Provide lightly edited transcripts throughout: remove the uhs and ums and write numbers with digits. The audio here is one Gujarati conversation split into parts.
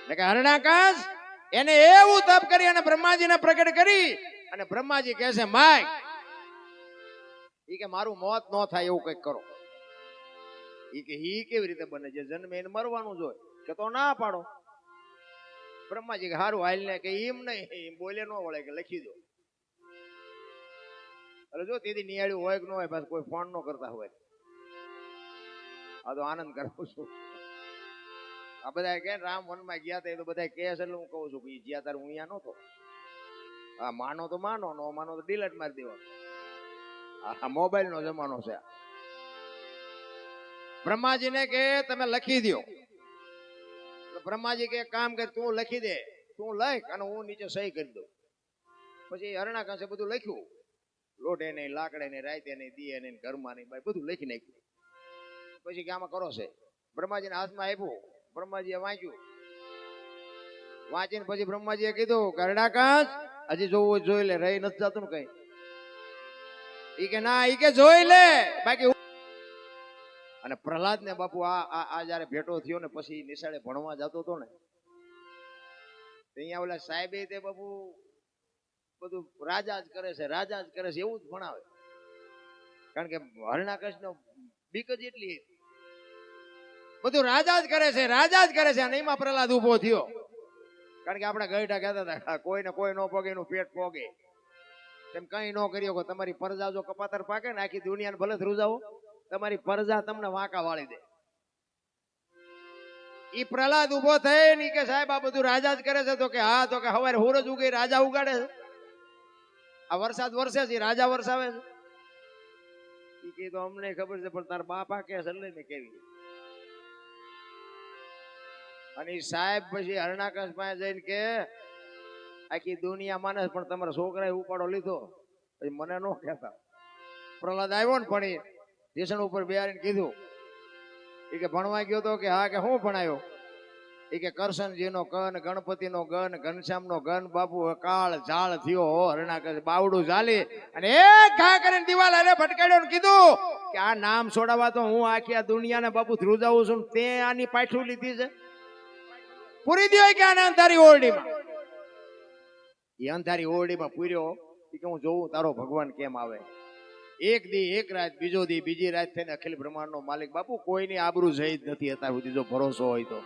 કે હરણાકાશ એને એવું તપ કરી અને બ્રહ્માજીને પ્રગટ કરી અને બ્રહ્માજી કહે છે માય ઈ કે મારું મોત ન થાય એવું કઈક કરો. ઈ કે ઈ કેવી રીતે બને છે જન્મે એને મરવાનું જોઈએ કે તો ના પાડો. બ્રહ્માજી કે હારું હાલ ને કે એમ નહીં બોલે ન વળે કે લખી દો. એટલે જો તેથી નિયાળ્યું હોય કે ન હોય બસ કોઈ ફોન ન કરતા હોય આ તો આનંદ કરું છું. આ બધા કે રામ વનમાં ગયા હતા એ તો બધા કે એટલે હું કહું છું કે જ્યાં તારે હું અહીંયા નતો. હા માનો તો માનો નો માનો તો ડિલેટ મારી દેવાનો. આ મોબાઈલ નો જમાનો છે. બ્રહ્માજીને કે તમે લખી દો. બ્રહ્માજી કે કામ કર તું લખી દે તું લખ અને હું નીચે સહી કરી દઉં. પછી હરણાકાશે બધું લખ્યું લોઢે નહીં લાકડે નહીં રાતે નહીં દીએ નહીં ઘરમાં નહીં બધું લખી નાખ્યું. પછી કે આમાં કરો છે બ્રહ્માજીને હાથમાં આપ્યું. બ્રહ્માજીએ વાંચ્યું. વાંચીને પછી બ્રહ્માજીએ કીધું કે હરણાકાશ હજી જોવું જોઈ લે રહી નથી જતું ને કઈ. ઈ કે ના ઈ કે જોઈ લે બાકી. અને પ્રહલાદ ને બાપુ આ જયારે ભેટો થયો ને પછી નિશાળે ભણવા જતો હતો ને અહીંયા ઓલા સાહેબે તે બાપુ બધું રાજા જ કરે છે રાજા જ કરે છે એવું જ ભણાવે. કારણ કે હરણાકશ નો બીક જ એટલી બધું રાજા જ કરે છે રાજા જ કરે છે. અને એમાં પ્રહલાદ ઉભો થયો. કારણ કે આપણે ગઈઢા કહેતા હતા કોઈને કોઈ ન પોગે એનું પેટ પોગે. તેમ કઈ ન કર્યો તમારી પરજા જો કપાતર પાકે ને આખી દુનિયાને ભલે ધ્રુજાવો તમારી પરજા તમને વાંકા વાળી દે. ઈ પ્રહલાદ ઉભો થઈ ને કે સાહેબ આ બધું રાજા જ કરે છે. તો કે હા તો કે હવારે સૂરજ ઉગે રાજા ઉગાડે છે. આ વરસાદ વરસે છે રાજા વરસાવે છે. ઈ કે તો અમને ખબર છે પણ તારા બાપા કે છે ને કેવી. અને સાહેબ પછી હરણાકશ પાસે જઈને કે આખી દુનિયા માને પણ તમારા છોકરાએ ઉપાડો લીધો પછી મને ન કહેતા. પ્રહલાદ આવ્યો ને પણ સ્ટેશન ઉપર બેહારીને કીધું એ કે ભણવા ગયો તો કે હા કે હું ભણાયો. એ કે કરશનજી નો કન ગણપતિ નો ગન ઘનશ્યામ નો ગન બાપુ કાળ ઝાળ થયો હો. હરણાકશ બાવડું ઝાલી અને એક ઘા કરીને દિવાલ અરે ભટકાડ્યો ને કીધું કે આ નામ છોડાવવા તો હું આખી આ દુનિયાને બાપુ ધ્રુજાવું છું તે આની પાછું લીધી છે. પૂરી દો કે આને અંધારી ઓરડીમાં. એ અંધારી ઓરડીમાં પૂર્યો કે હું જોઉં તારો ભગવાન કેમ આવે. એક દી એક રાત બીજો દી બીજી રાત થઈને અખિલ બ્રહ્માંડ નો માલિક બાપુ કોઈની આબરૂ જઈ જ નથી અત્યાર સુધી જો ભરોસો હોય તો.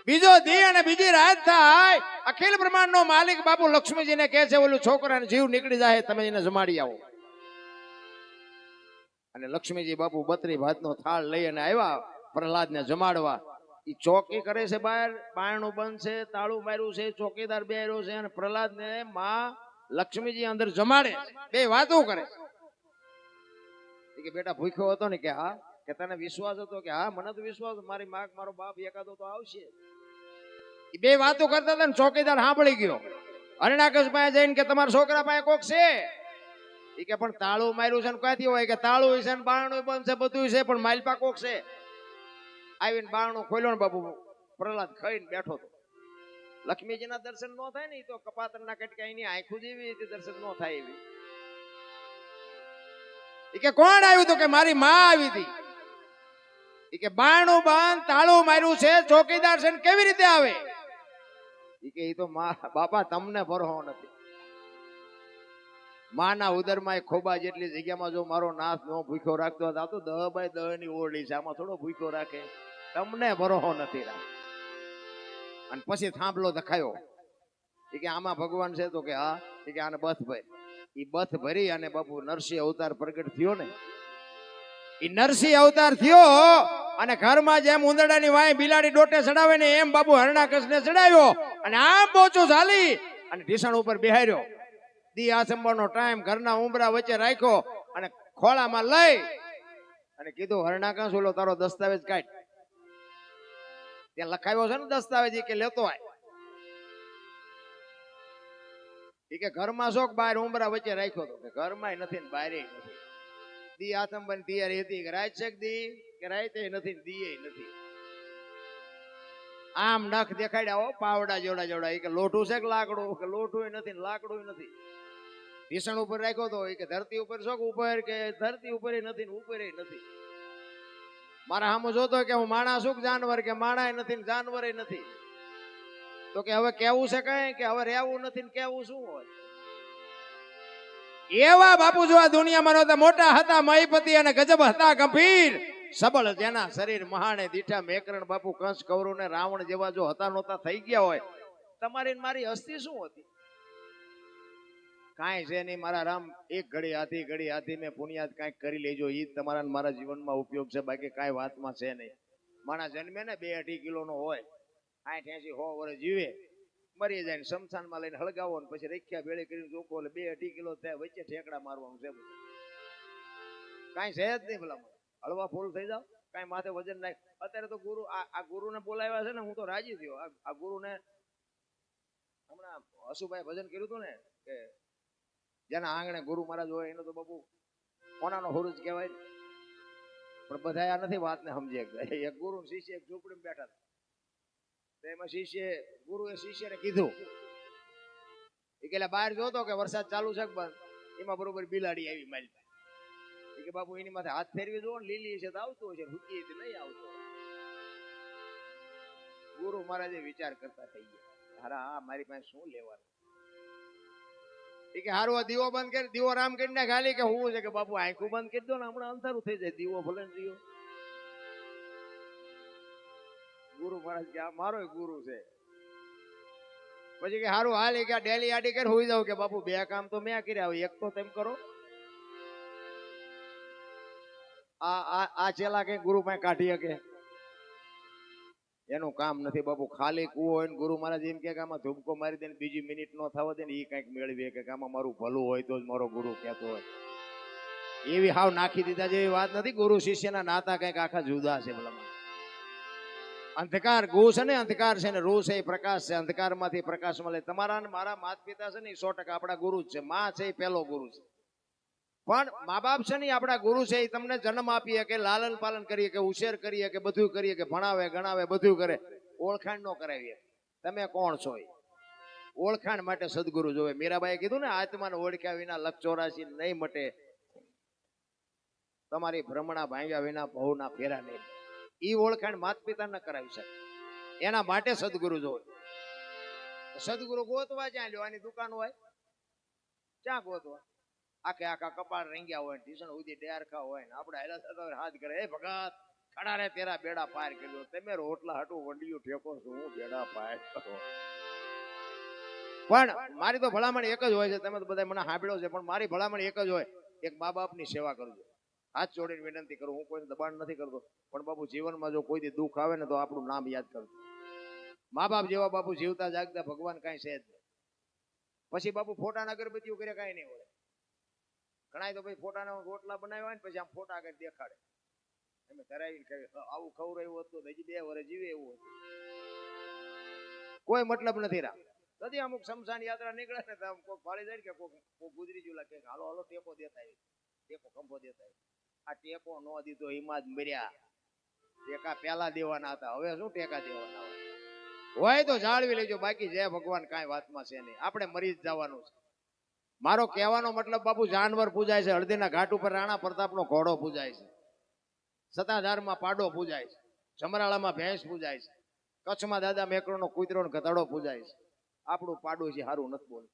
બીજો દી અને બીજી રાત થાય અખિલ બ્રહ્માંડ નો માલિક બાપુ લક્ષ્મીજીને કહે છે ઓલું છોકરાને જીવ નીકળી જાય તમે એને જમાડી આવો. અને લક્ષ્મીજી બાપુ 32 ભાતનો થાળ લઈ અને આવ્યા પ્રહલાદ ને જમાડવા. ઈ ચોકી કરે છે બહાર બારણું બંધ છે તાળું માર્યું છે ચોકીદાર બેર્યો છે અને પ્રહલાદ ને માં લક્ષ્મીજી અંદર જમાડે બે વાતો કરે. કે બેટા ભૂખ્યો હતો ને કે હા કે તને વિશ્વાસ હતો કે હા મને તો વિશ્વાસ મારી માં મારો બાપ એકાદો તો આવશે. એ બે વાતો કરતા હતા ને ચોકીદાર સાંભળી ગયો. હરણાકશ પાસે જઈને કે તમારા છોકરા પાસે કોક છે. એ કે પણ તાળું માર્યું છે ને ક્યાંથી હોય કે તાળું છે ને બારણું બંધ છે બધું છે પણ માલપા કોક છે. આવીને બારણું ખોલ્યો ને બાપુ પ્રહલાદ ખાઈને બેઠો હતો. લક્ષ્મીજીના દર્શન ન થાય ને તો કપાતરના કટકા એની આંખું જેવી દર્શન ન થાય એવી. કે કોણ આવ્યું તો કે મારી માં આવી હતી. કે બારણું બંધ તાળું માર્યું છે ચોકીદાર છે કેવી રીતે આવે. કે એ તો બાપા તમને ભરો નથી. માના ઉદરમાં ખોબા જેટલી જગ્યામાં જો મારો નાથ નો ભૂખ્યો રાખતો હતો તો 10 બાય 10 ની ઓરડી છે આમાં થોડો ભૂખ્યો રાખે. તમને ભરો નથી રાખ. અને પછી થાંભલો દખાયો. કે આમાં ભગવાન છે તો કે હા. કે આને બથ ભાઈ ઈ બથ ભરી અને બાપુ નરસિંહ અવતાર પ્રગટ થયો ને. ઈ નરસિંહ અવતાર થયો અને ઘરમાં જેમ ઉંદરડાની વાય બિલાડી ડોટે ચડાવે ને એમ બાપુ હરણાકશ ને ચડાવ્યો અને આમ બોચો ઝાલી અને ઢીસણ ઉપર બેહાર્યો. દી આસંબરનો ટાઈમ ઘરના ઉંબરા વચ્ચે રાખ્યો અને ખોળામાં લઈ અને કીધું હરણાકશ ઓલો તારો દસ્તાવેજ કાઢ. ત્યાં લખાવ્યો છે ને દસ્તાવેજ કે લેતો આય. કે ઘરમાં શોખ બહાર ઉંબરા વચ્ચે રાખ્યો હતો. ઘરમાં નથી ને બહાર નથી. દી આતંબર તૈયારી હતી કે રાત છે દી કે રાતે નથી દીએ નથી. આમ નખ દેખાડ્યા હો પાવડા જોડા જોડા. કે લોઠું છે કે લાકડું કે લોઠું નથી લાકડું નથી. ભીષણ ઉપર રાખ્યો હતો કે ધરતી ઉપર શોખ ઉપર કે ધરતી ઉપર નથી ને ઉપર નથી. મારા સામે જોતો કે હું માણસ છું જાનવર કે માણા નથી ને જાનવર નથી. તો કે હવે કેવું છે કઈ કે હવે રહેવું નથી ને કેવું શું હોય? એવા બાપુ જો આ દુનિયામાં નહોતા, મોટા હતા મહીપતિ અને ગજબ હતા ગંભીર, સબળ જેના શરીર મહાને દીઠા મેકરણ બાપુ કંસ કૌરવ ને રાવણ જેવા જો હતા નહોતા થઈ ગયા હોય, તમારી મારી હસ્તી શું હતી? કાંઈ છે નહીં મારા રામ, એક ઘડી હાથી મેં પુણ્યાત કાંઈક કરી લેજો, ઈ તમારા મારા જીવનમાં ઉપયોગ છે, બાકી કાંઈ વાતમાં છે નહીં. માણા જન્મે ને 2-2.5 કિલોનો હોય, 80-100 વર્ષ જીવે, મરી જાય ને શમશાનમાં લઈને હળગાવો ને પછી રેખ્યા ભેળી કરીને ચોખ્ખો, એટલે 2-2.5 કિલો થાય, વચ્ચે ઠેકડા મારવાનું છે બધું. કાંઈ છે જ નહીં ભલા, હળવા ફૂલ થઈ જાવ, કાંઈ માથે વજન નાખ. અત્યારે તો ગુરુ આ ગુરુને બોલાવ્યા છે ને, હું તો રાજી થયો. આ ગુરુને હમણાં હસુભાઈ ભજન કર્યું હતું ને કે જેના આંગણે ગુરુ મહારાજ હોય એનો તો બાપુ કોનાનો હુરુજ કહેવાય, પણ બધા આ નથી વાતને સમજે. એક ગુરુ શિષ્ય એક ઝૂંપડીમાં બેઠા હતા, તો એમાં ગુરુએ શિષ્યને કીધું કે બહાર જોતો કે વરસાદ ચાલુ છે બંધ, એમાં બરોબર બિલાડી આવી મારી પાસે, કે બાપુ એની માથે હાથ ફેરવી દો ને, લીલી છે તો આવતું હશે, હુકી નહીં આવતો. ગુરુ મહારાજે વિચાર કરતા થઈ ગયા, હારા મારી પાસે શું લેવાનું? કે હારું આ દીવો બંધ કરી, દીવો રામ કરી ના ખાલી કે હું છે કે બાપુ આંખું બંધ કરી દો ને, હમણાં અંધારું થઈ જાય, દીવો ભલે દીવો. ગુરુ મહારાજ કે આ મારો ગુરુ છે. પછી કે હારું હાલ કે ડેલી આડી કરી હોઈ જાવ, કે બાપુ 2 કામ તો મેં કર્યા, એક તો તેમ કરો. આ ચેલા કે ગુરુ પાસે કાઢી શકે એનું કામ નથી બાપુ. ખાલી કૂવો હોય ને ગુરુ મહારાજ એમ કે આમાં ધૂબકો મારી દે, બીજી મિનિટ નો થવા દે ને, એ કઈક મેળવી કે આમાં મારું ભલું હોય તો જ મારો ગુરુ કહેતો હોય. એવી હાવ નાખી દીધા જેવી વાત નથી. ગુરુ શિષ્યના નાતા કઈક આખા જુદા છે. ભલામાં અંધકાર ગુ છે ને, અંધકાર છે ને રૂ છે એ પ્રકાશ છે. અંધકાર માંથી પ્રકાશ મળે. તમારા ને મારા માતા પિતા છે ને 100% આપણા ગુરુ જ છે. માં છે એ પહેલો ગુરુ છે, પણ મા બાપ છે ને આપણા ગુરુ છે. એ તમને જન્મ આપીએ કે લાલન પાલન કરીએ કે ઉછેર કરીએ કે બધું કરીએ કે ભણાવે ગણાવે બધું કરે, ઓળખાણ નો કરાવીએ તમે કોણ છો. ઓળખાણ માટે સદગુરુ જોવે. મીરાબાઈએ કીધું ને, આત્માને ઓળખ્યા વિના લખ 84 નહીં મટે, તમારી ભ્રમણા ભાંગ્યા વિના ભવના ફેરા નહીં. ઈ ઓળખાણ માત પિતા ન કરાવી શકે, એના માટે સદગુરુ જોવે. સદગુરુ ગોતવા જ્યાં લ્યો, આની દુકાન હોય ક્યાં ગોતવા? આખા કપાળ રંગ્યા હોય, ટીશન સુધી ડેરખા હોય ને આપણે હેલા થતા હોય, હાથ કરે, એ ભગત ખડા રે તેરા બેડા પાર કર્યો, તમે રોટલા હાટું વંડિયું ઠેકો છું, હું બેડા પાર કરો. પણ મારી તો ભલામણ એક જ હોય છે, તમે તો બધા મને સાંભળ્યો છે, પણ મારી ભલામણ એક જ હોય, એક મા બાપની સેવા કરજો. હાથ જોડીને વિનંતી કરું, હું કોઈને દબાણ નથી કરતો, પણ બાપુ જીવનમાં જો કોઈ દી દુઃખ આવે ને તો આપણું નામ યાદ કરજો. મા બાપ જેવા બાપુ જીવતા જાગતા ભગવાન કાંઈ છે જ. પછી બાપુ ફોટાના અગરબત્તીઓ કરે કાંઈ નહીં હોય. ઘણા તો ભાઈ ફોટાના રોટલા બનાવ્યા હોય ને પછી આમ ફોટા આગળ દેખાડે, એમ ધરાવીને કહે આવું ખવડાવ્યું હતું, હજી 2 વર્ષ જીવે એવું હતું. કોઈ મતલબ નથી રાખ. કદી અમુક શમશાન યાત્રા નીકળે ને તો કોઈક ભાળી જાય કે કોઈક ગુજરી જેવું લાગે, હાલો હાલો ટેકો દેતા આવી, ટેકો ખંભો દેતા આવી. આ ટેકો ન દીધો એમાં જ મર્યા. ટેકા પેલા દેવાના હતા, હવે શું ટેકા દેવાના હોય તો જાળવી લેજો, બાકી જય ભગવાન કાંઈ વાતમાં છે નહીં. આપણે મરી જ જવાનું છે. મારો કહેવાનો મતલબ બાપુ, જાનવર પૂજાય છે, હળદીના ઘાટ ઉપર રાણા પ્રતાપનો ઘોડો પૂજાય છે, સતાધારમાં પાડો પૂજાય છે, સમરાળામાં ભેંસ પૂજાય છે, કચ્છમાં દાદા મેકરોનો કૂતરો ને ગધાડો પૂજાય છે. આપણું પાડું છે સારું નથી બોલ,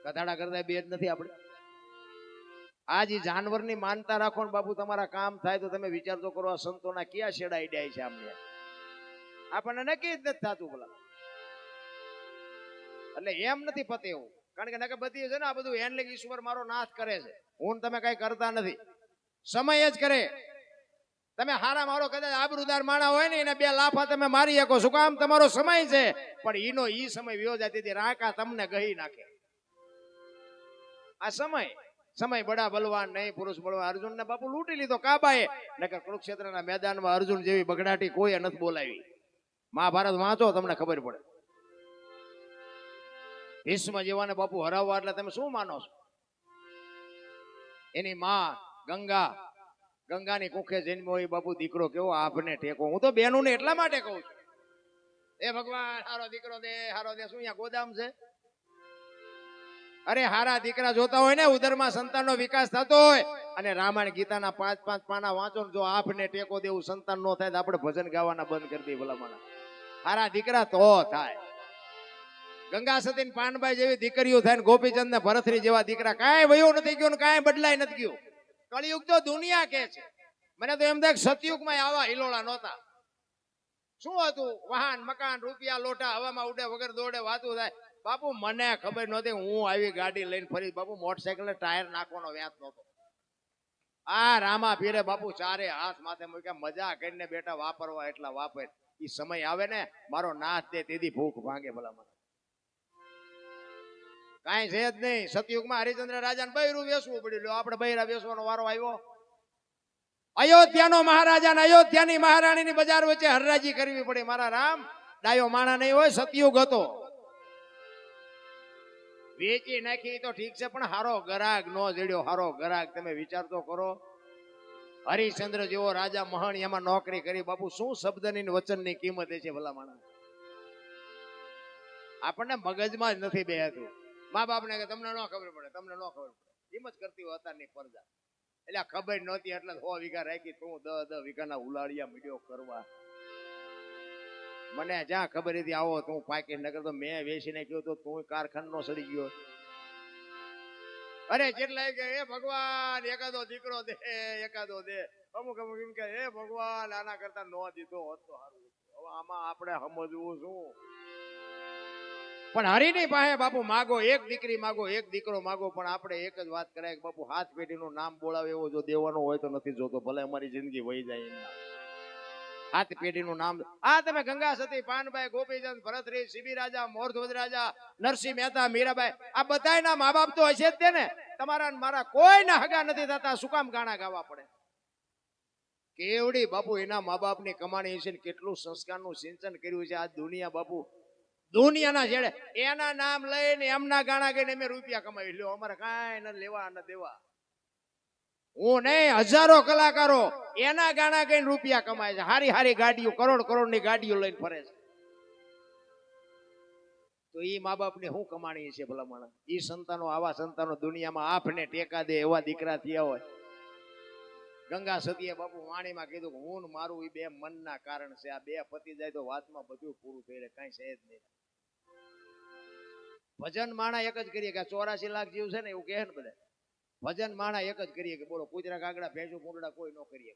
ગધાડા કરતા બે જ નથી આપણે. આ જે જાનવરની માનતા રાખો ને બાપુ, તમારા કામ થાય તો તમે વિચાર તો કરો, આ સંતોના ક્યાં છેડા ઈડ્યા છે આમને, આપણને નક્કી જ નથી થતું ભલા. એટલે એમ નથી પતે એવું, કારણ કે નકે બધી છે ને આ બધું એનલે ઈશ્વર મારો નાશ કરે છે, હું તમે કઈ કરતા નથી, સમય જ કરે. તમે હારા મારો કદાચ આબરૂદાર માણા હોય ને એને 2 લાફા તમે મારી શકો, શું કામ? તમારો સમય છે, પણ ઈનો ઈ સમય વ્યો જાય તેથી રાકા તમને ગહી નાખે. આ સમય બડા બલવાન નહીં, પુરુષ બળવાન. અર્જુન ને બાપુ લૂંટી લીધો કાબાએ, નકર કુરુક્ષેત્રના મેદાનમાં અર્જુન જેવી બગડાટી કોઈ નથી બોલાવી. મહાભારત વાંચો તમને ખબર પડે. ભીષ્મ જેવાને બાપુ હરાવવા એટલે તમે શું માનો છો? એની માં ગંગાની કુખે જન્મ્યો હોય બાપુ, દીકરો કેવો આપને ટેકો. હું તો બેનું ને એટલા માટે કહું છું, એ ભગવાન હારો દીકરો દે, હારો દે. શું અહીંયા ગોદામ છે? અરે હારા દીકરા જોતા હોય ને, ઉદરમાં સંતાનનો વિકાસ થતો હોય, અને રામાયણ ગીતાના 5-5 પાના વાંચો, જો આપને ટેકો દેવું સંતાન નો થાય તો આપણે ભજન ગાવાના બંધ કરી દઈએ ભલામણા. હારા દીકરા તો થાય. ગંગા સતી પાનબાઈ જેવી દીકરીઓ થાય ને ગોપીચંદ ને ભરતરી જેવા દીકરા કાંઈ વયું નથી ગયું ને કાંઈ બદલાય નથી ગયું. કળિયુગ તો દુનિયા કે છે. મને તો એમ થાય સતયુગમાં આવા હિલોળા નહોતા. શું હતું? વાહન મકાન રૂપિયા લોટા હવામાં ઉડે વગર દોડે વાતું થાય. બાપુ મને ખબર નહોતી હું આવી ગાડી લઈને ફરી. બાપુ મોટરસાયકલ ટાયર નાખવાનો વ્યાજ નહોતો. આ રામા પીરે બાપુ ચારે હાથ માથે મૂક્યા મજા કરીને બેટા વાપરવા એટલા વાપર. ઈ સમય આવે ને મારો નાથ દે તેથી ભૂખ ભાંગે ભલામાં. કાંઈ છે જ નહીં. સતયુગમાં હરિચંદ્ર રાજાને બૈરું વેચવું પડ્યું. આપણે બૈરા વેચવાનો વારો આવ્યો. અયોધ્યાનો મહારાજા ને અયોધ્યાની મહારાણીની બજાર વચ્ચે હરરાજી કરવી પડી. મારા રામ ડાયો માણા નહીં હોય. સતયુગ હતો. વેચી નાખી તો ઠીક છે પણ હારો ગરાગ નો જડ્યો. હારો ગરાગ તમે વિચાર તો કરો. હરિશ્ચંદ્ર જેવો રાજા મહાન એમાં નોકરી કરી. બાપુ શું શબ્દની વચનની કિંમત છે ભલા માણસ. આપણને મગજમાં જ નથી બેહતું. મા બાપ ને તમને ન ખબર પડે, તમને ન ખબર પડે એમ જ કરતી હોય અત્યારની પ્રજા. એટલે ખબર નહોતી એટલે 100 વીઘા રાખી તું 10 વીઘાના ઉલાળિયા મીડિયો કરવા. મને જ્યાં ખબર હતી આવો તું પાકી નગર તો મેં વેચી નાખ્યો તો તું કારખાનો સડી ગયો. અરે જેટલા કે હે ભગવાન એકાદો દીકરો દે, એકાદો દે. અમુક અમુક એમ કે હે ભગવાન આના કરતા નો દીધો હોત તો સારું. હવે આમાં આપણે સમજવું શું? પણ હરિની પાસે બાપુ માગો એક દીકરી માગો એક દીકરો માગો. પણ આપણે એક જ વાત કરાય કે બાપુ હાથ પેઢીનું નામ બોલાવે એવો જો દેવાનો હોય તો નથી જોતો. ભલે અમારી જિંદગી વહી જાય એમ. હાથ પેઢીનું નામ આ તમે ગંગા સતી પાનબાઈ ગોપીચંદ ભરતરી સીબી રાજા મોરધ્વજ રાજા નરસિંહ મહેતા મીરાબાઈ આ બધાના મા બાપ તો હશે જ તે ને. તમારા મારા કોઈના હગા નથી થતા. શું કામ ગાણા ગાવા પડે? કેવડી બાપુ એના મા બાપની કમાણી છે. કેટલું સંસ્કારનું સિંચન કર્યું છે. આ દુનિયા બાપુ દુનિયાના છેડે એના નામ લઈને એમના ગાણા ગઈને અમે રૂપિયા કમાવી લ્યો. અમારે કાંઈ ન લેવા ન દેવા. હું નહીં હજારો કલાકારો એના ગાણા ગઈને રૂપિયા કમાય છે. હારી હારી ગાડીઓ કરોડ ની ગાડીઓ લઈને ફરે છે. તો ઈ મા બાપ ની શું કમાણી છે ભલા માણસ? ઈ સંતાનો આવા સંતાનો દુનિયામાં આપને ટેકા દે એવા દીકરા થયા હોય. ગંગા સતીએ બાપુ વાણીમાં કીધું કે હું મારું એ બે મનના કારણ છે. આ બે પતિ જાય તો વાતમાં બધું પૂરું થઈ રહે. કઈ છે જ નહીં. ભજન માણા એક જ કરીએ કે 84 લાખ જીવ છે ને એવું કહે ને બધા. ભજન માણા એક જ કરીએ કે બોલો કૂતરા કાગડા ભેંસું કુંડડા કોઈ ન કરીએ.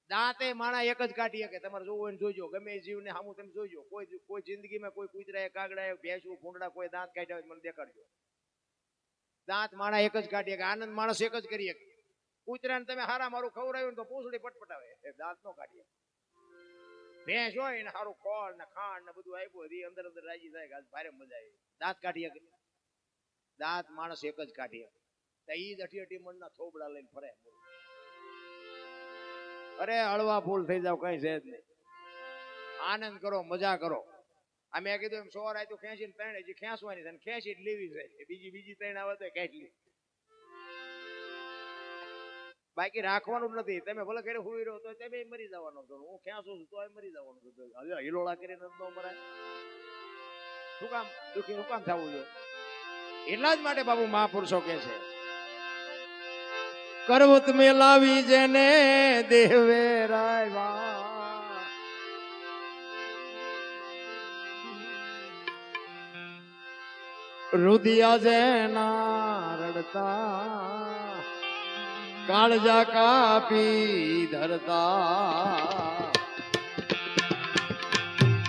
દાંતે માણા એક જ કાઢીએ કે તમારે જોવું હોય ને જોઈજો. ગમે એ જીવને સામું તમે જોઈજો. કોઈ જિંદગીમાં કોઈ કૂતરા કાગડા ભેંસું કુંડડા કોઈ દાંત કાઢ્યા હોય મને દેખાડજો. દાંત માણા એક જ કાઢીએ કે આનંદ માણસ એક જ કરીએ. કૂતરાને તમે હારા મારું ખવડાવ્યું ને તો પૂંછડી પટપટાવે. દાંત નો કાઢીએ. ભેંસ હોય ને સારું ખોળ ને ખાંડ ને બધું આપ્યું એ અંદર અંદર રાજી થાય કે ભારે મજા આવી. દાંત કાઢીએ કે દાંત માણસ એક જ કાઢીએ. ઈ જ 88 મણના થોબડા લઈને ફરે. અરે હળવા ફૂલ થઈ જાવ કઈ છે જ નહીં. આનંદ કરો મજા કરો. આ મેં કીધું એમ 100 રાયતું ખેંચીને 3 હજી ખેંચવાની છે. ખેંચી જ લેવી છે. બીજી 3 આવે તો ખેંચી. બાકી રાખવાનું જ નથી. તમે ભલે ઘરે હુઈ રહ્યો તો તમે મરી જવાનો છો. હું ખેંચું છું તો મરી જવાનું છું. હિલોળા કરીને ન મરાય. શું કામ દુઃખી શું કામ થવું જોઈએ? એટલા જ માટે બાબુ મહાપુરુષો કે છે કરવત મેલાવી જેને દેવે રાયવા રુદિયા જેના રડતા કાળજા કાપી ધરતા.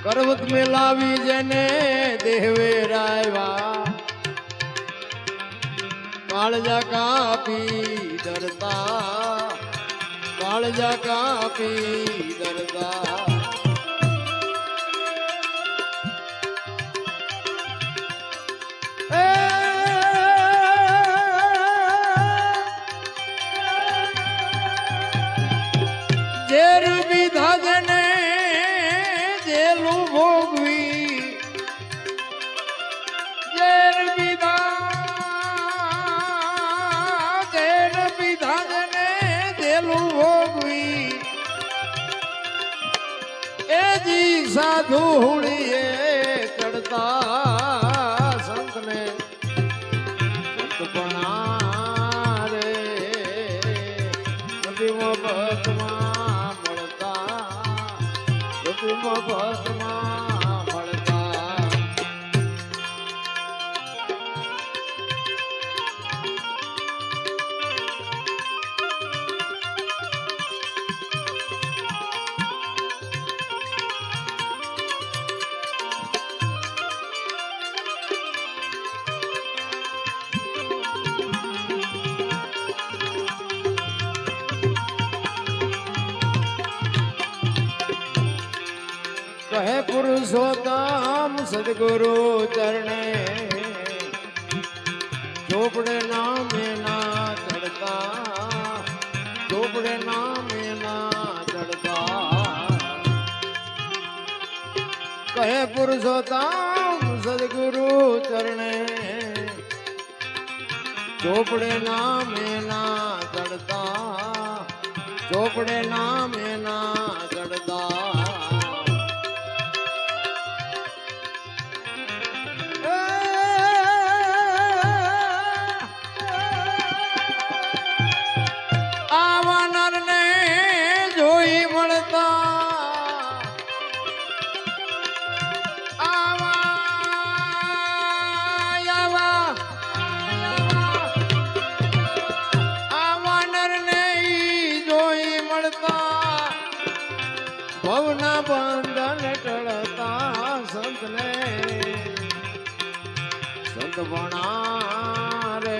કરવત મેલાવી જેને દેવે રાયવા કાળજા કાપી ધરતા કાળજા કાપી ધરતા. ઝેર વિધા જને જેલું ભોગવી ઝેર વિધા જને જેલું ભોગવી એ જી સાધુ હુડીએ ચડતા સંતને સંત બના રે નદી મફતમાં મળતા નદી મફતમાં પુરુષોત્તમ સદગુરુ ચરણે ચોપડે નામે ના ચડતા ચોપડે નામે ના ચડતા કહે પુરુષોત્તમ સદગુરુ ચરણે ચોપડે નામે ના ચડતા ચોપડે નામે ના ચડતા ભવના બંધન ટળતા સંતને સંત ભણા રે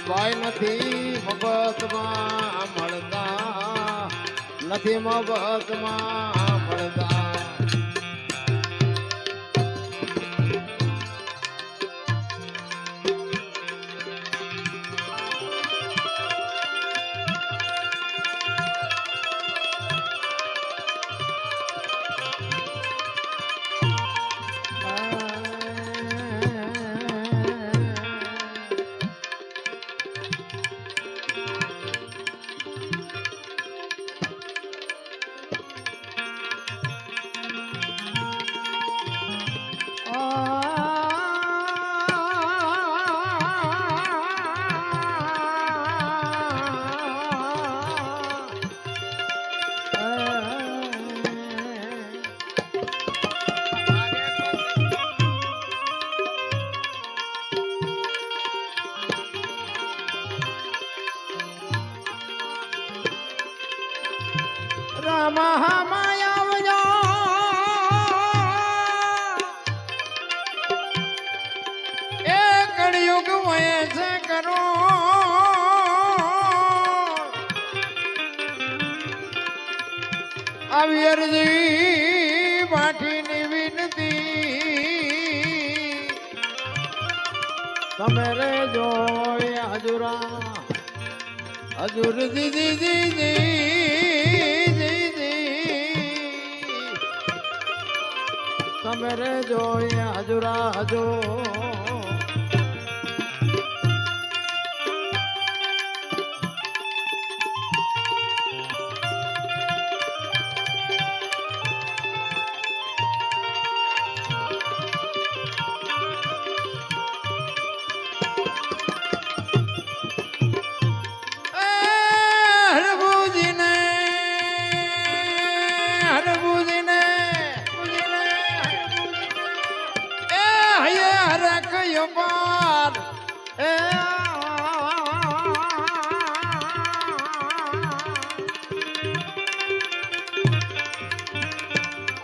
ભાઈ નથી મફતમાં મળતા નથી મફતમાં મળતા આવી અરજી પાઠીની વિનતી તમે રે જોય હજુરા હજુર દીદી દીદી તમે રે જોય હજુરા હજો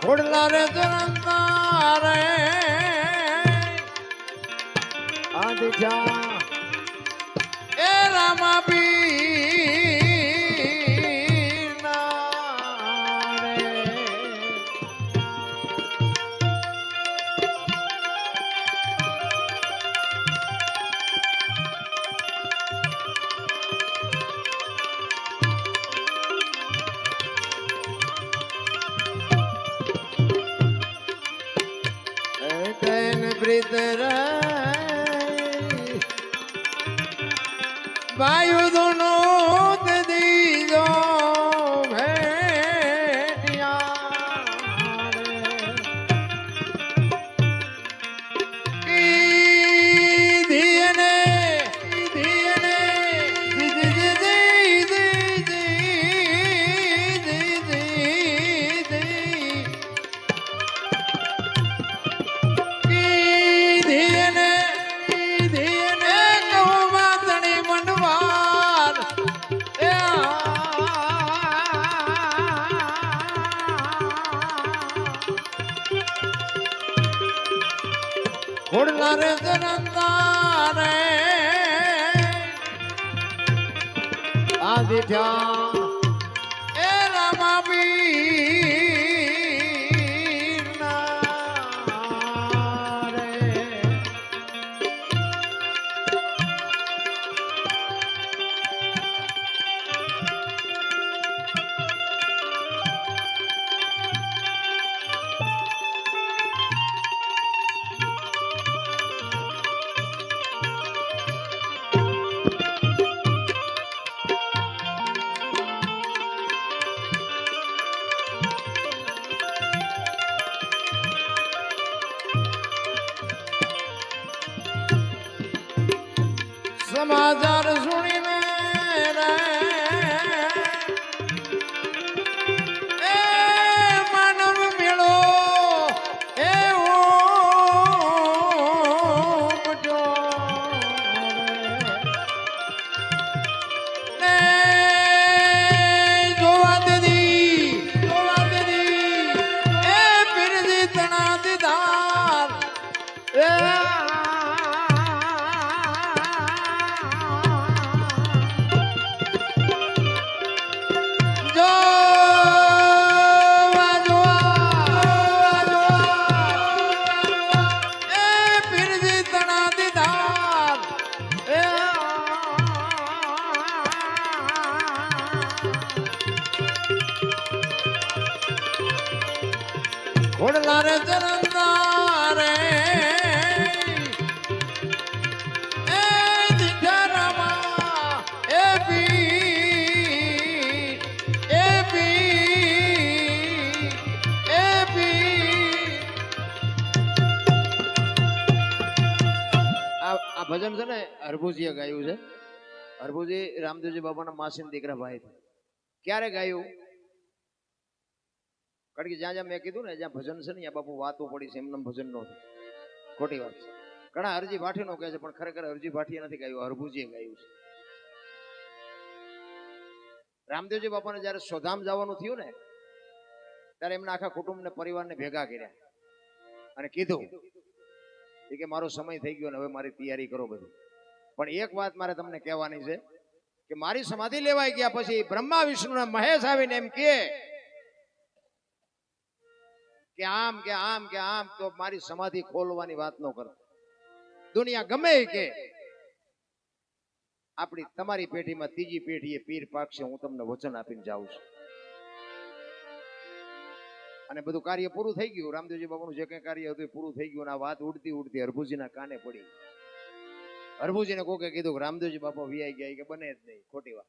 ખોડલા રે જનતા રે આદિજા એ રામા પીર ના રે વાયુ દોનો તે દીજો ખોડલા રે જનતા રે આદિત્યા એ રામા પીર સમાચાર સુણીને રે એ માનવ મેળો એવો ઉપજો ને જોવા દીધી એ પીરજી તણા દીધાર એ ઘોડલા રે ચરંદા રે એ દીઠા રામા એ પી આ ભજન છે ને હરભુજીએ ગાયું છે. હરભુજી રામદેવજી બાબાના માસીના દીકરા ભાઈ છે. ક્યારે ગાયું? કારણ કે જ્યાં જ્યાં મેં કીધું ને જ્યાં ભજન છે ને ત્યાં બાપુ વાતો પડી છે, એમને ભજન નો ખોટી વાત છે. ઘણા હરજી ભાટી નો કહે છે, પણ ખરેખર હરજી ભાટીએ નથી ગાયું, હરભુજીએ ગાયું છે. રામદેવજી બાપાને જયારે સોધામ જવાનું થયું ને ત્યારે એમના આખા કુટુંબને પરિવારને ભેગા કર્યા અને કીધું કે મારો સમય થઈ ગયો ને હવે મારી તૈયારી કરો બધી. પણ એક વાત મારે તમને કહેવાની છે કે મારી સમાધિ લેવાઈ ગયા પછી બ્રહ્મા વિષ્ણુ ને મહેશ આવીને એમ કે આમ કે આમ કે આમ તો મારી સમાધિ ખોલવાની વાત ન કરો. દુનિયા ગમે કે આપણી તમારી પેઢીમાં ત્રીજી પેઢીએ પીર પાકશે, હું તમને વચન આપીને જાઉં છું. અને બધું કાર્ય પૂરું થઈ ગયું. રામદેવજી બાબાનું જે કઈ કાર્ય હતું એ પૂરું થઈ ગયું. અને આ વાત ઉડતી ઉડતી હરભુજીના કાને પડી. હરભુજીને કોકે કીધું કે રામદેવજી બાપા વિયાઈ ગયા, કે બને જ નહીં, ખોટી વાત.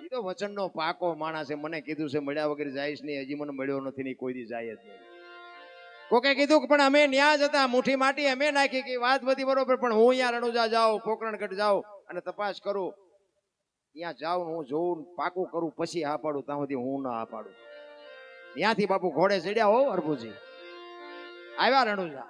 એ તો વચનનો પાકો માણસ છે, મને કીધું છે મળ્યા વગર જાય નહીં, હજી મને મળ્યો નથી ને કોઈ દી જાય જ નહીં. કોકે કીધું કે પણ અમે ન્યા જતા મુઠ્ઠી માટી અમે નાખી કે વાત બધી બરોબર, પણ હું અહીંયા રણુજા જાઉં, પોકરણગઢ જાઉં અને તપાસ કરું, ત્યાં જાઉં હું જોઉં પાકું કરું પછી હા પાડું, ત્યાં સુધી હું ના હા પાડું. ત્યાંથી બાપુ ઘોડે ચડ્યા હો હરભુજી, આવ્યા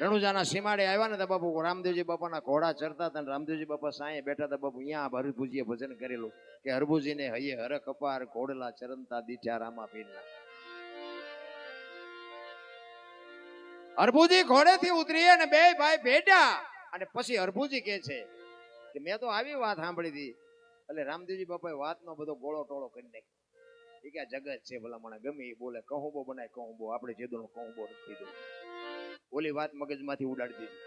રણુજાના સીમાડે આવ્યા ને તો બાપુ રામદેવજી બાપાના ઘોડા ચડતા હતા. રામદેવજી બાપા સાંયે બેઠા હતા. બાપુ અહીંયા હરભુજીએ ભજન કરેલું કે હરભુજીને હૈયે હર કપાર ઘોડલા ચરંતા દીઠા રામા પીરના. હરભુજી ઘોડેથી ઉતરી અને બે ભાઈ બેઠા અને પછી હરભુજી કહે છે કે મેં તો આવી વાત સાંભળી હતી. એટલે રામદેવજી બાપાએ વાતનો બધો ગોળો ટોળો કરી નાખ્યો. એ કે જગત છે ભલા મને ગમે એ બોલે, કહુંબો બનાય કહુંબો, આપણે જેદોનો કહુંબો નથી કીધું. ઓલી વાત મગજમાંથી ઉડાડી દીધી.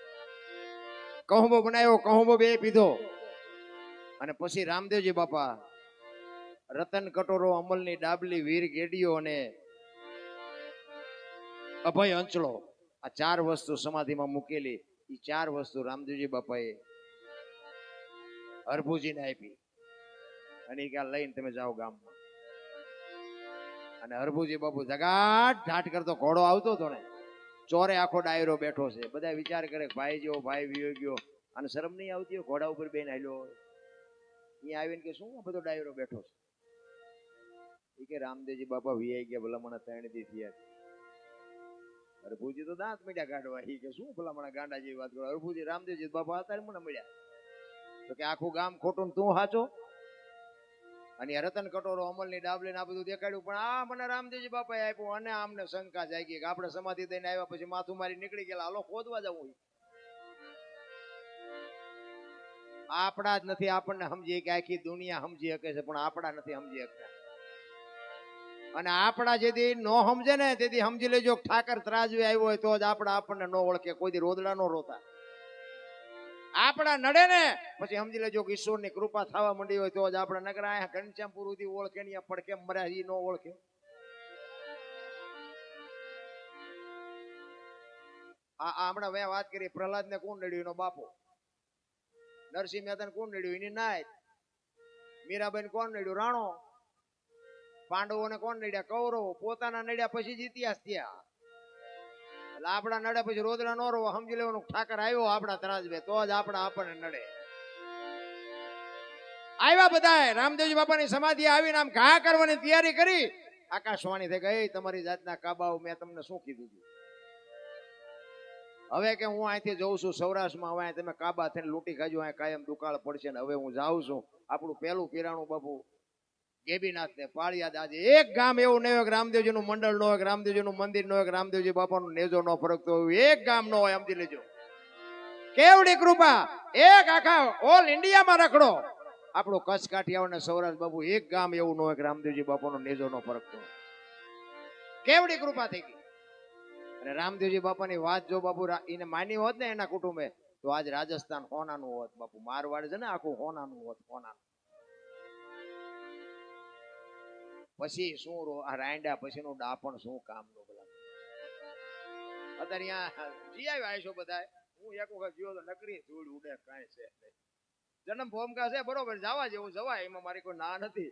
કહુંબો બનાવ્યો, કહુંબો બે પીધો અને પછી રામદેવજી બાપા રતન કટોરો, અમલની ડાબલી, વીર ગેડીઓ અને અભય અંચળો, આ ચાર વસ્તુ સમાધિમાં મૂકેલી. એ ચાર વસ્તુ રામદેવજી બાપાએ હરભુજીને આપી અને એ લઈને તમે જાઓ ગામમાં. અને હરભુજી બાપુ જગાટ ઢાટ કરતો ઘોડો આવતો હતો ને, ચોરે આખો ડાયરો બેઠો છે. બધા વિચાર કરે ભાઈ જેવો ભાઈ વિયો ગયો, અને શરમ નહીં આવતી હોય ઘોડા ઉપર બેન આલ્યો હોય. અહીંયા આવીને કે શું બધો ડાયરો બેઠો છે? એ કે રામદેવજી બાપા વિયાઈ ગયા, ભલામણા 3 દી થયા. હરભુજી તો દાંત મીડ્યા કાઢવા. એ કે શું ભલામણા ગાંડા જેવી વાત કરો? હરભુજી રામદેવજી બાપા અત્યારે મને મળ્યા તો કે આખું ગામ ખોટું, તું સાચો. અને રતન કટોરો, અમલની ડાબલી આ બધું દેખાડ્યું, પણ આ મને રામદેવજી બાપાએ આપ્યું. અને આમને શંકા જાગી કે આપણે સમાધિ દઈને આવ્યા પછી માથું મારી નીકળી ગયેલા, હાલો ખોદવા જવું. આપણા જ નથી, આપણને સમજીએ કે આખી દુનિયા સમજી શકે છે, પણ આપણા નથી સમજી શકતા. અને આપણા જેથી નો સમજે ને તેથી સમજી લેજો ઠાકર ત્રાજવે આવ્યો હોય તો જ આપણને નો ઓળખે. કોઈ રોદડા નો રોતા. આપણા નડે ને પછી સમજી લેજો કે ઈશ્વરની કૃપા થવા માંડી હોય તો જ આપણે, નગર આયા ઘનશ્યામપુર સુધી ઓળખે ને પડકે મર્યા એ નો ઓળખે. હમણાં મેં વાત કરી પ્રહલાદ ને કોણ નડ્યું? એનો બાપો. નરસિંહ મહેતા કોણ નડ્યું? એની નાયત. મીરાબાઈ કોણ નડ્યું? રાણો. પાંડવોને કોણ નડ્યા? કૌરવો. પોતાના નડ્યા પછી જ ઇતિહાસ થયા. એટલે એટલે આપણા નડે પછી રોદડા નો રો સમજી લેવાનું ઠાકર આવ્યો આપણા તરાજવે તો જ આપણા આપણને નડે. આવ્યા બધા રામદેવજી બાપાની સમાધિ આવીને આમ ઘા કરવાની તૈયારી કરી. આકાશવાણી થઈ ગઈ તમારી જાતના કાબાઓ મેં તમને શું કીધું હતું? હવે કે હું અહીંથી જઉં છું સૌરાષ્ટ્રમાં, હવે તમે કાબા થઈને લૂંટી ખાજો, અહીં કાયમ દુકાળ પડશે ને હવે હું જાઉં છું. આપણું પેલું પીરાણું બાપુ ગેબીનાથ ને પાળિયાદ. આજે એક ગામ એવું ન હોય કે રામદેવજી નું મંડળ ન હોય, રામદેવજી નું મંદિર ન હોય, રામદેવજી બાપાનું નેજો ન ફરકતો હોય. એક ગામ ન હોય, સમજી લેજો. કેવડી કૃપા! એક આખા ઓલ ઇન્ડિયામાં રખડો, આપણો કચ્છ કાઠિયાવાડ ને સૌરાષ્ટ્ર બાપુ એક ગામ એવું ન હોય કે રામદેવજી બાપાનો નેજો ન ફરકતો. કેવડી કૃપા થઈ ગઈ. અને રામદેવજી બાપાની વાત જો બાપુ એને માની હોત ને એના કુટુંબે, તો આજ રાજસ્થાન હોનાનું હોત બાપુ. મારવાડ છે ને આખું હોનાનું હોત, હોનાનું. પછી શું આ રાંડા પછીનું ડાપણ શું કામ નું બોલા. અત્યારે અહીંયા જી આવ્યા છો બધા. હું એક વખત જોયો તો નકરી ધૂળ ઉડે, કાંઈ છે જન્મ ભૂમિકા છે બરોબર, જવા જેવું જવાય, એમાં મારી કોઈ ના નથી.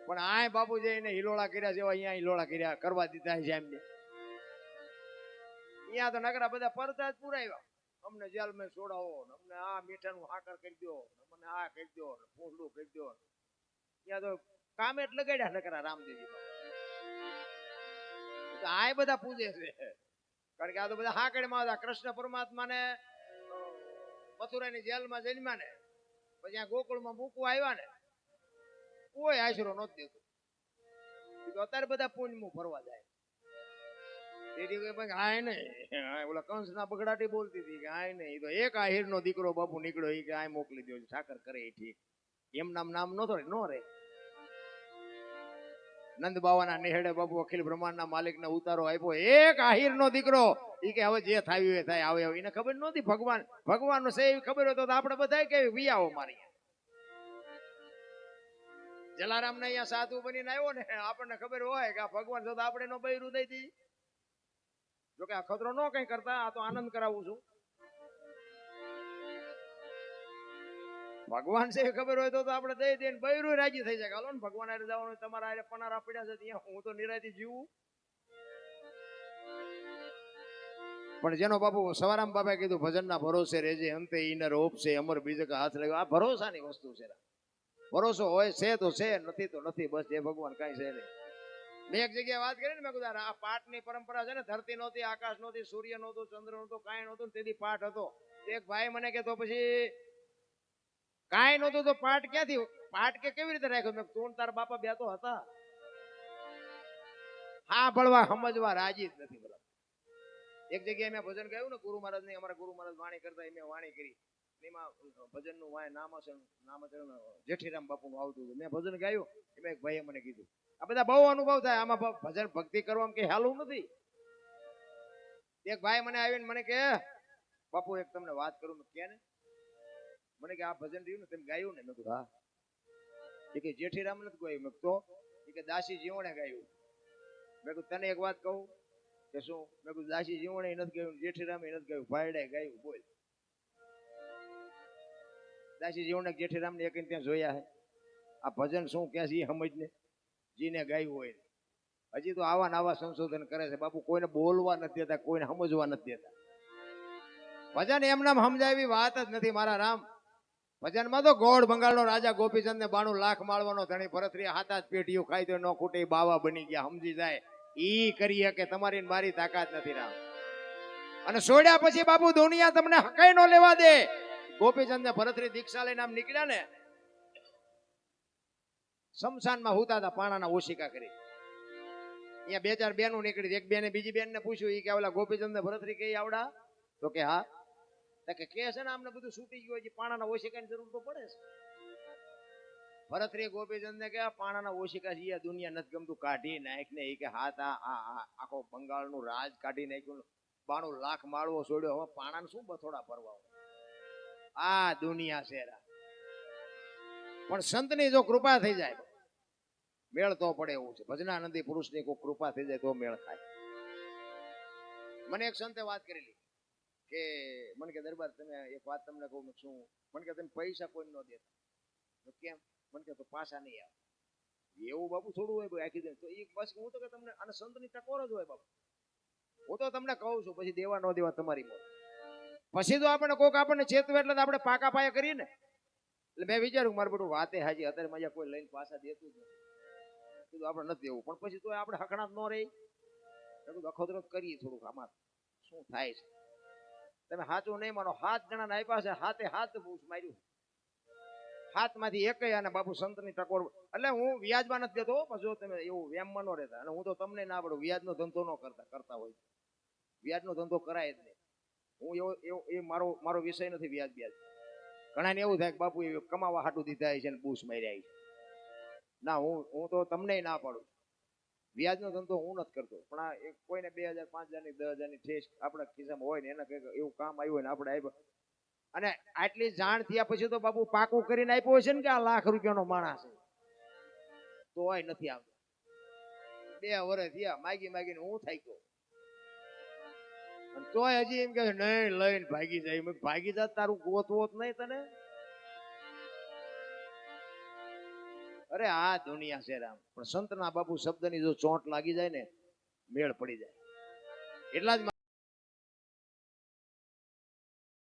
પણ આ બાપુજી એને હિલોળા કર્યા છે, અહીંયા હિલોળા કર્યા કરવા દીધા છે એમને. અહીંયા તો નકરા બધા પરતા જ પુરાવ્યા. અમને જેલ મેં છોડાવો, અમને આ મીઠાનું હાકર કરી દો, અમને આ કરી દો, પૂંડું કરી દો. ત્યાં તો કામે જ લગાડ્યા નકરા રામદેવજી. આ બધા પૂજે છે, કારણ કે આ તો બધા હાકડમાં હતા. કૃષ્ણ પરમાત્મા ને મથુરાની જેલમાં જન્મ્યા ને પછી આ ગોકુળમાં મૂકવા આવ્યા ને, કોઈ આશરો નહોતો દેતો. અત્યારે બધા પુણ્યમું ફરવા જાય. હાય નહીં, ઓલા કંસ ના બગડાટી બોલતી હતી કે હાય નહીં, તો એક આહિર નો દીકરો બાપુ નીકળ્યો, એ કે આ મોકલી દો ઠાકર કરે એ ઠીક. એમ નામ નતો નો રે. નંદ બાવાના નેહડે બાપુ અખિલ બ્રહ્માંડ ના માલિક ને ઉતારો આપ્યો. એક આહિર નો દીકરો, એ કે હવે જે થાય એ થાય, આવે એને ખબર નહોતી ભગવાન નો છે એવી ખબર હોય તો આપણે બધા કેવી વિયાવો મારી. જલારામ ને અહીંયા સાધુ બનીને આવ્યો ને, આપણને ખબર હોય કે આ ભગવાન જો આપણે નો બૈરું દઈ દી. જોકે આ ખતરો ન કઈ કરતા, આ તો આનંદ કરાવું છું. ભગવાન છે ખબર હોય તો આપણે દઈ દઈને બૈરું રાજી થઈ જાય. હાલો ને ભગવાન આરે જવાનું, તમારા આરે પનારા પડ્યા છે ત્યાં હું તો નિરાયથી જીવું. પણ જેનો બાપુ સવારામ બાપા કીધું ભજન ના ભરોસે રહેજે, અંતે ઈનર ઓપશે અમર બીજે હાથ લાગ્યો. આ ભરોસાની વસ્તુ છે. ભરોસો હોય છે તો છે, નથી તો નથી. બસ એ ભગવાન કઈ છે નહીં. મેં એક જગ્યાએ વાત કરી ને, મેં કીધું આ પાઠની પરંપરા છે ને, ધરતી નહોતી, આકાશ નહોતી, સૂર્ય નહોતું, ચંદ્ર નહોતું, કાંઈ નહોતું, તેથી પાઠ હતો. એક ભાઈ મને કે તો પછી કાંઈ નહોતું તો પાઠ ક્યાંથી, પાઠ કે કેવી રીતે રાખ્યો? મેં તું તારા બાપા બે તો હતા. હા ભળવા સમજવા રાજી જ નથી. બરાબર. એક જગ્યાએ મેં ભજન ગાયું ને, ગુરુ મહારાજ ની, અમારા ગુરુ મહારાજ વાણી કરતા, મેં વાણી કરી. એમાં ભજન નું નામાચરણ જેઠીરામ બાપુ નું આવતું હતું. મેં ભજન ગાયું, એમાં એક ભાઈએ મને કીધું, આ બધા બહુ અનુભવ થાય આમાં, ભજન ભક્તિ કરવામાં કઈ હાલું નથી. એક ભાઈ મને આવીને મને કે બાપુ એક તમને વાત કરું. મેં કે ને, મને કે આ ભજન રહ્યું ને તમે ગાયું ને? મેં કીધું હા. એ કે જેઠીરામ નથી ગાયું. મેં તો એ કે દાસી જીવણે ગાયું. મેં કીધું તને એક વાત કહું કે શું? મેં કીધું દાસી જીવણે નથી ગાયું, જેઠીરામે નથી ગાયું, ભાઈડે ગાયું. બોલ, દાસી જીવણે જેઠીરામ ને એક ત્યાં જોયા હે? આ ભજન શું કે છે એ સમજ ને, જીને ગાયું હોય. હજી તો આવા નવા સંશોધન કરે છે બાપુ. કોઈને બોલવા નથી દેતા, કોઈને સમજવા નથી દેતા. ભજન એમ નામ સમજાય વાત જ નથી મારા રામ. ભજનમાં તો ગોળ બંગાળનો રાજા ગોપીચંદ ને 92 લાખ માળવાનો ધણી ભરતરી હાથા જ પેટીયું ખાઈ તો ન ખૂટે બાવા બની ગયા. સમજી જાય ઈ કરી શકે, તમારી મારી તાકાત નથી રામ. અને છોડ્યા પછી બાપુ દુનિયા તમને હકાઈ નો લેવા દે. ગોપીચંદ ને ભરતરી દીક્ષા લઈને આમ નીકળ્યા ને, શમશાનમાં હુતા હતા, પાણાના ઓશિકા કરી. અહીંયા 2-4 બેનો નીકળી. એક બેને બીજી બેન ને પૂછ્યું, ઈ કે ઓલા ગોપીચંદ ને ભરતરી કઈ આવડા? તો કે હા. કે છે ને અમને બધું છૂટી ગયું, હજી પાણાના ઓશિકાની જરૂર તો પડે છે. ભરતરી ગોપીચંદ ને કે પાણાના ઓશિકા છે દુનિયા નથી ગમતું, કાઢી નાખ ને. એ કે હાથ આખો બંગાળનું રાજ કાઢી નાખ્યું, 92 લાખ માળવો છોડ્યો, હવે પાણાને શું બથોડા ભરવા? આ દુનિયા છે. પણ સંતની જો કૃપા થઈ જાય મેળ તો પડે એવું છે. ભજનાનંદી પુરુષની કોઈ કૃપા થઈ જાય તો મેળ થાય. મને એક સંતે વાત કરેલી કે મને કે દરબાર તમે એક વાત તમને કહું. શું? મને કે તમે પૈસા કોઈ ન દેતા. કેમ? મને કે તો પાછા નહીં આવે. એવું બાપુ થોડું હોય આખી દે તો એ બસ. હું તો કે તમને અને સંતની ટકોર જ હોય બાપુ. હું તો તમને કહું છું, પછી દેવા ન દેવા તમારી મોત. પછી તો આપણે કોક આપણને ચેતવે એટલે તો આપણે પાકા પાયા કરીએ ને. એટલે મેં વિચાર્યું મારું બધું વાતે હાજી, અત્યારે મજા કોઈ લઈને પાછા દેતું જ નથી, કીધું આપણે નથી દેવું. પણ પછી તો આપણે હકણાત ન રહી, કીધું અખોતરો કરીએ થોડુંક, આમાં શું થાય છે. તમે સાચું નહીં માનો, 7 જણાને આપ્યા છે, 7 બૂસ માર્યું, 7 માંથી એકય અને બાપુ સંતની ટકોર. એટલે હું વ્યાજમાં નથી દેતો, પણ જો તમે એવું વ્યામમાં ન રહેતા, અને હું તો તમને ના પડું, વ્યાજનો ધંધો ન કરતા હોય, વ્યાજનો ધંધો કરાય જ નહીં. હું એ મારો વિષય નથી વ્યાજ. ઘણા ને એવું થાય કે બાપુ એ કમાવા હાટું દીધા છે ને બૂસ માર્યા છે. ના, હું તો તમને ના પાડું, વ્યાજનો ધંધો હું નથી કરતો. પણ આ કોઈને 2000 5000 ની 10,000 ની ઠેસ આપણા ખિસ્સામાં હોય ને એના કંઈક એવું કામ આવ્યું હોય ને આપણે આપ્યું, અને આટલી જાણ થયા પછી તો બાપુ પાકું કરીને આપ્યો છે ને કે આ ₹1,00,000 માણસ છે, તોય નથી આવતો. 2 વર્ષ થયા માગીને હું થઈ ગયો, તોય હજી એમ કે નહીં લઈને ભાગી જાય. ભાગી જાય તારું ગોતવો જ નહીં તને. અરે આ દુનિયા છે રામ, પણ સંતના બાપુ શબ્દની જો ચોંટ લાગી જાય ને, મેળ પડી જાય. એટલા જ